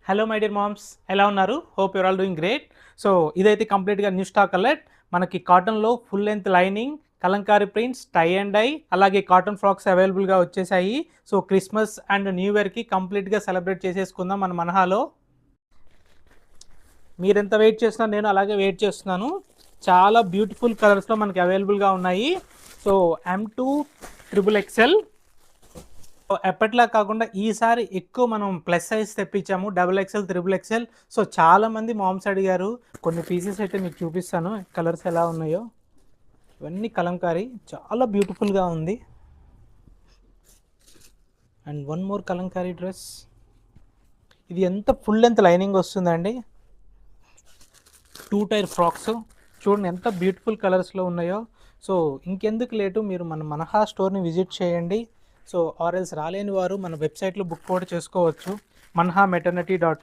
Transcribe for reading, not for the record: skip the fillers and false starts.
Hello my dear moms, ఎలా ఉన్నారు? Hope you're all doing great. So ఇదైతే కంప్లీట్గా న్యూ స్టాక్ అలర్ట్. మనకి కాటన్లో full length lining, Kalamkari prints, tie and dye, అలాగే కాటన్ ఫ్రాక్స్ అవైలబుల్గా వచ్చేసాయి. సో క్రిస్మస్ అండ్ న్యూ ఇయర్కి కంప్లీట్గా సెలబ్రేట్ చేసేసుకుందాం మన మనహాలో. మీరెంత వెయిట్ చేస్తున్నారు, నేను అలాగే వెయిట్ చేస్తున్నాను. చాలా బ్యూటిఫుల్ కలర్స్లో మనకి అవైలబుల్గా ఉన్నాయి. సో M2 XXL ఎప్పటిలా కాకుండా ఈసారి ఎక్కువ మనం ప్లస్ సైజ్ తెప్పించాము, XXL, XXL. సో చాలామంది మామ్స్ అడిగారు. కొన్ని పీసెస్ అయితే మీకు చూపిస్తాను, కలర్స్ ఎలా ఉన్నాయో. ఇవన్నీ కలంకారీ, చాలా బ్యూటిఫుల్గా ఉంది. And one more Kalamkari dress. ఇది ఎంత ఫుల్ లెంత్ లైనింగ్ వస్తుందండి. 2 టైర్ ఫ్రాక్స్ చూడండి ఎంత బ్యూటిఫుల్ కలర్స్లో ఉన్నాయో. సో ఇంకెందుకు లేటు, మీరు మన మనహా స్టోర్ని విజిట్ చేయండి. సో ఆర్ఎల్స్ రాలేని వారు మన వెబ్సైట్లో బుక్ కూడా చేసుకోవచ్చు, manhamaternity.com.